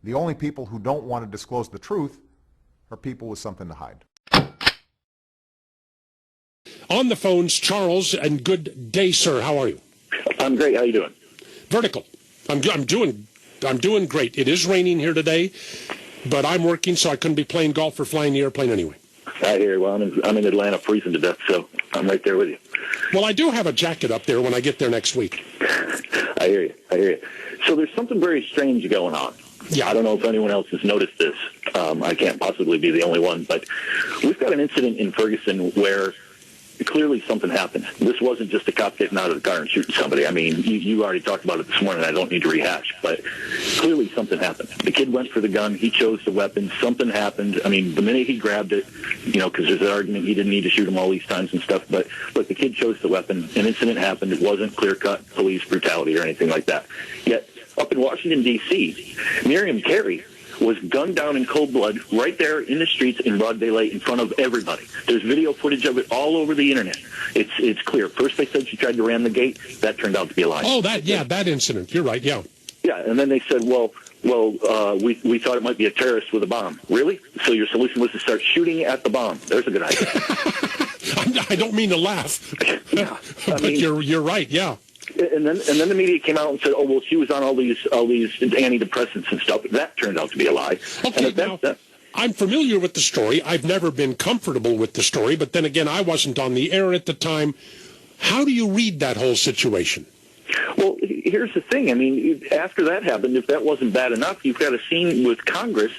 The only people who don't want to disclose the truth are people with something to hide. On the phones, Charles, and good day, sir. How are you? I'm great. How you doing? Vertical. I'm doing great. It is raining here today, but I'm working, so I couldn't be playing golf or flying the airplane anyway. I hear you. Well, I'm in Atlanta freezing to death, so I'm right there with you. Well, I do have a jacket up there when I get there next week. I hear you. So there's something very strange going on. Yeah. I don't know if anyone else has noticed this. I can't possibly be the only one, but we've got an incident in Ferguson where clearly something happened. This wasn't just a cop getting out of the car and shooting somebody. I mean, you already talked about it this morning. I don't need to rehash, but clearly something happened. The kid went for the gun. He chose the weapon. Something happened. I mean, the minute he grabbed it, because there's an argument he didn't need to shoot him all these times and stuff, but look, the kid chose the weapon. An incident happened. It wasn't clear-cut police brutality or anything like that. Yet, up in Washington, D.C., Miriam Carey was gunned down in cold blood right there in the streets in broad daylight in front of everybody. There's video footage of it all over the internet. It's clear. First they said she tried to ram the gate. That turned out to be a lie. Oh, that incident. You're right, yeah. Yeah, and then they said, we thought it might be a terrorist with a bomb. Really? So your solution was to start shooting at the bomb. There's a good idea. I don't mean to laugh, yeah, but you're right, yeah. And then the media came out and said, "Oh well, she was on all these antidepressants and stuff." That turned out to be a lie. Okay, now, I'm familiar with the story. I've never been comfortable with the story, but then again, I wasn't on the air at the time. How do you read that whole situation? Well, here's the thing. I mean, after that happened, if that wasn't bad enough, you've got a scene with Congress,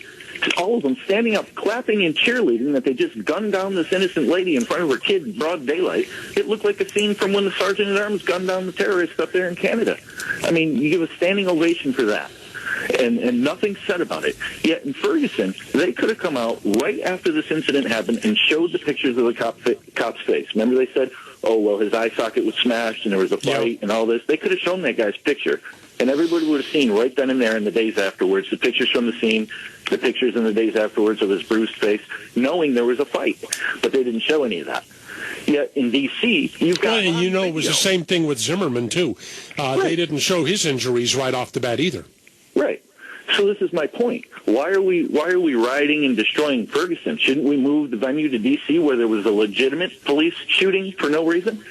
all of them standing up, clapping and cheerleading that they just gunned down this innocent lady in front of her kid in broad daylight. It looked like a scene from when the Sergeant-at-Arms gunned down the terrorists up there in Canada. I mean, you give a standing ovation for that. And nothing said about it. Yet in Ferguson, they could have come out right after this incident happened and showed the pictures of the cop's face. Remember they said, oh, well, his eye socket was smashed and there was a fight and all this. They could have shown that guy's picture. And everybody would have seen right then and there in the days afterwards the pictures from the scene, the pictures in the days afterwards of his bruised face, knowing there was a fight. But they didn't show any of that. Yet in D.C., you've got... Well, and it was the same thing with Zimmerman, too. They didn't show his injuries right off the bat either. Right. So this is my point. Why are we rioting and destroying Ferguson? Shouldn't we move the venue to D.C. where there was a legitimate police shooting for no reason?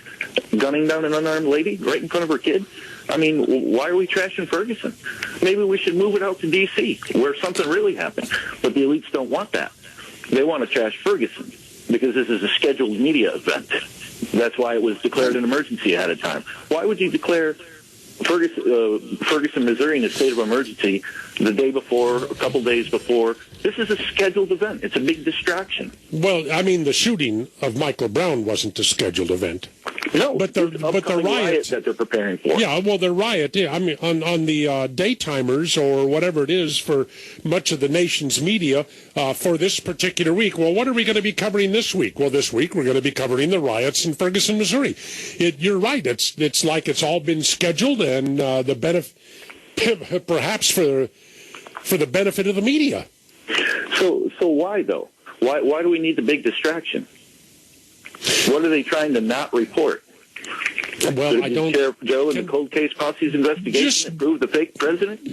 Gunning down an unarmed lady right in front of her kid? I mean, why are we trashing Ferguson? Maybe we should move it out to D.C. where something really happened. But the elites don't want that. They want to trash Ferguson because this is a scheduled media event. That's why it was declared an emergency ahead of time. Why would you declare Ferguson, Missouri in a state of emergency the day before, a couple days before? This is a scheduled event. It's a big distraction. Well, I mean, the shooting of Michael Brown wasn't a scheduled event. No, but the riot that they're preparing for. Yeah, well, the riot. Yeah, I mean, on the daytimers or whatever it is for much of the nation's media for this particular week. Well, what are we going to be covering this week? Well, this week we're going to be covering the riots in Ferguson, Missouri. You're right. It's like it's all been scheduled, and the benefit, perhaps for the benefit of the media. So why though? Why do we need the big distraction? What are they trying to not report? Well, I don't. Sheriff Joe and the cold case posse's investigation that proved the fake president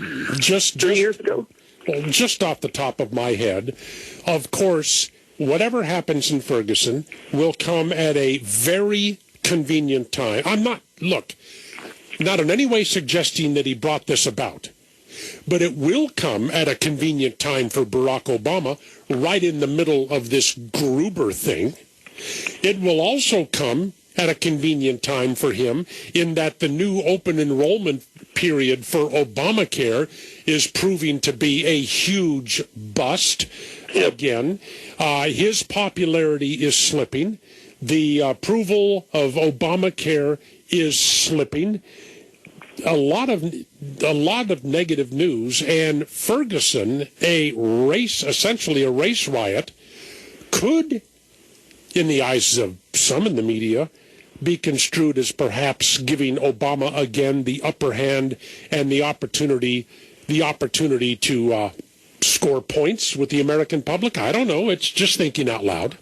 just 3 years ago. Well, just off the top of my head, of course, whatever happens in Ferguson will come at a very convenient time. I'm not in any way suggesting that he brought this about, but it will come at a convenient time for Barack Obama, right in the middle of this Gruber thing. It will also come at a convenient time for him in that the new open enrollment period for Obamacare is proving to be a huge bust again. His popularity is slipping. The approval of Obamacare is slipping. A lot of negative news, and Ferguson, essentially a race riot, could, in the eyes of some in the media, be construed as perhaps giving Obama again the upper hand and the opportunity to score points with the American public. I don't know. It's just thinking out loud.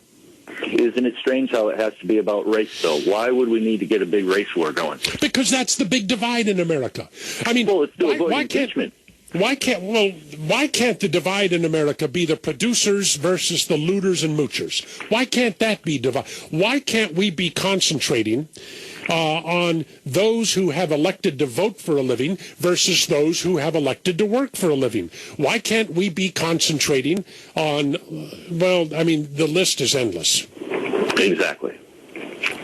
Isn't it strange how it has to be about race, though? Why would we need to get a big race war going? Because that's the big divide in America. I mean, well, it's to avoid impeachment. Why can't the divide in America be the producers versus the looters and moochers? Why can't that be divided? Why can't we be concentrating on those who have elected to vote for a living versus those who have elected to work for a living? Why can't we be concentrating on, the list is endless. Exactly.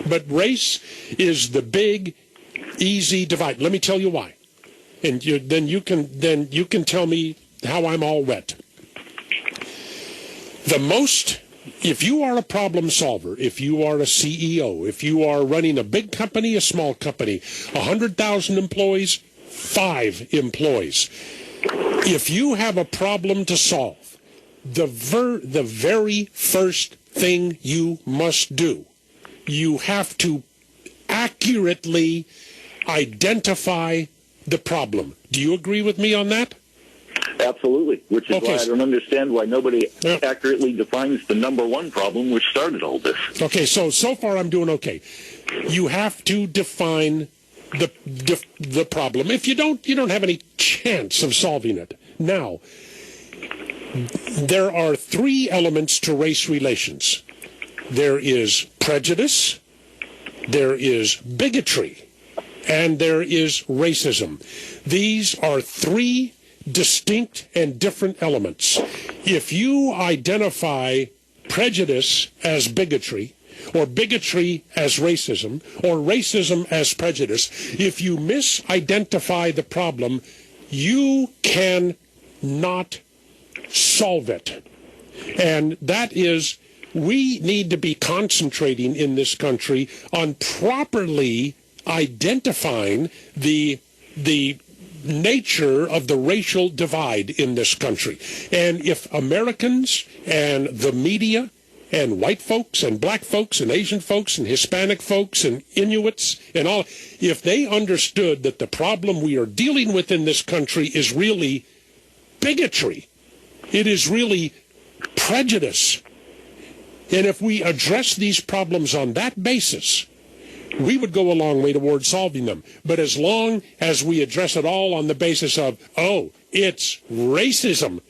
But race is the big, easy divide. Let me tell you why. And then you can tell me how I'm all wet. If you are a problem solver, if you are a CEO, if you are running a big company, a small company, 100,000 employees, 5 employees, if you have a problem to solve, the very first thing you must do, you have to accurately identify the problem. Do you agree with me on that? Absolutely, which is why I don't understand why nobody accurately defines the number one problem which started all this. Okay, so far I'm doing okay. You have to define the problem. If you don't have any chance of solving it. Now, there are 3 elements to race relations. There is prejudice, there is bigotry, and there is racism. These are 3 distinct and different elements. If you identify prejudice as bigotry, or bigotry as racism, or racism as prejudice, if you misidentify the problem, you cannot solve it. And that is, we need to be concentrating in this country on properly identifying the nature of the racial divide in this country. And if Americans and the media and white folks and black folks and Asian folks and Hispanic folks and Inuits and all, if they understood that the problem we are dealing with in this country is really bigotry, it is really prejudice, and if we address these problems on that basis, we would go a long way towards solving them. But as long as we address it all on the basis of, it's racism,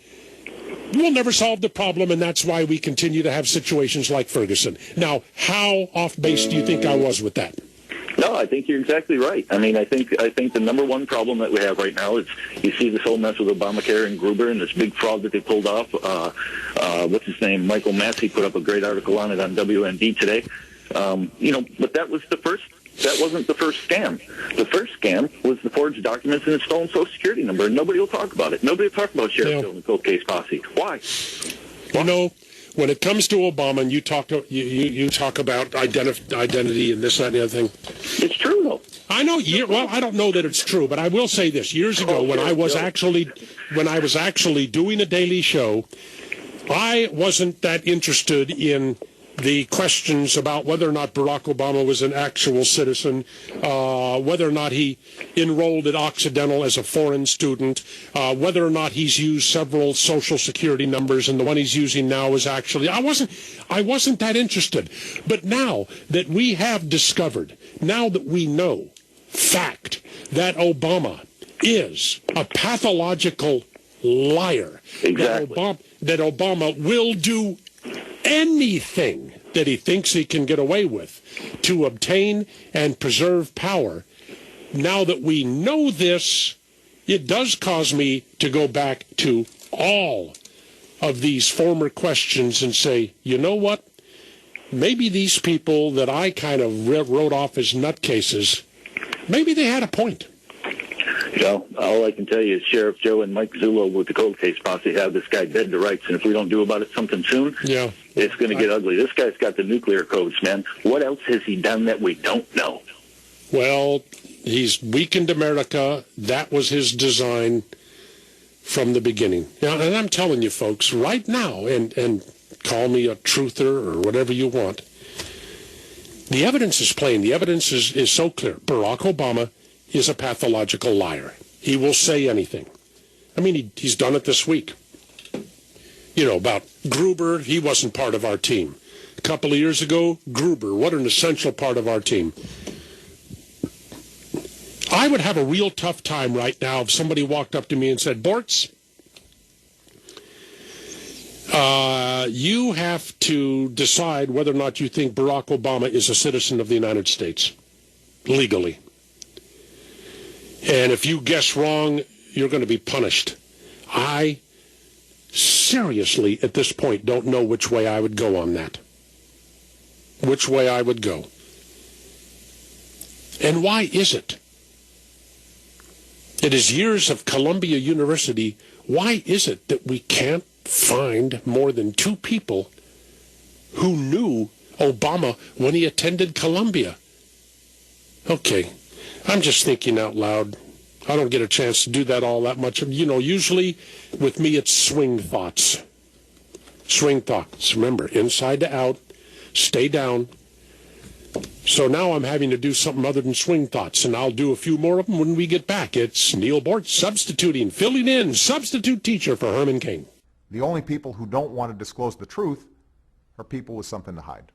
we'll never solve the problem, and that's why we continue to have situations like Ferguson. Now, how off base do you think I was with that? No, I think you're exactly right. I mean, I think the number one problem that we have right now is you see this whole mess with Obamacare and Gruber and this big fraud that they pulled off. What's his name? Michael Massey put up a great article on it on WND today. But that wasn't the first scam. The first scam was the forged documents and the stolen Social Security number, and nobody will talk about it. Nobody will talk about Sheriff Bill and the cold case posse. Why? When it comes to Obama, and you talk about identity and this, that, and the other thing. It's true, though. I know. Well, I don't know that it's true, but I will say this: years ago, when I was actually doing a daily show, I wasn't that interested in the questions about whether or not Barack Obama was an actual citizen, whether or not he enrolled at Occidental as a foreign student, whether or not he's used several Social Security numbers, and the one he's using now is actually... I wasn't that interested. But now that we have discovered, now that we know, fact, that Obama is a pathological liar, exactly. that Obama will do anything that he thinks he can get away with to obtain and preserve power. Now that we know this, it does cause me to go back to all of these former questions and say, you know what? Maybe these people that I kind of wrote off as nutcases, maybe they had a point. Well, all I can tell you is Sheriff Joe and Mike Zullo with the cold case posse have this guy dead to rights, and if we don't do about it something soon, it's going to get ugly. This guy's got the nuclear codes, man. What else has he done that we don't know? Well, he's weakened America. That was his design from the beginning. Now, and I'm telling you, folks, right now, and call me a truther or whatever you want, the evidence is plain. The evidence is so clear. Barack Obama is a pathological liar. He will say anything. I mean, he's done it this week. You know, about Gruber, he wasn't part of our team. A couple of years ago, Gruber, what an essential part of our team. I would have a real tough time right now if somebody walked up to me and said, Bortz, you have to decide whether or not you think Barack Obama is a citizen of the United States, legally. And if you guess wrong, you're going to be punished. I seriously, at this point, don't know which way I would go on that. Which way I would go. And why is it? It is years of Columbia University. Why is it that we can't find more than 2 people who knew Obama when he attended Columbia? Okay, I'm just thinking out loud. I don't get a chance to do that all that much. You know, usually with me it's swing thoughts. Swing thoughts. Remember, inside to out, stay down. So now I'm having to do something other than swing thoughts, and I'll do a few more of them when we get back. It's Neil Bortz substituting, filling in, substitute teacher for Herman Cain. The only people who don't want to disclose the truth are people with something to hide.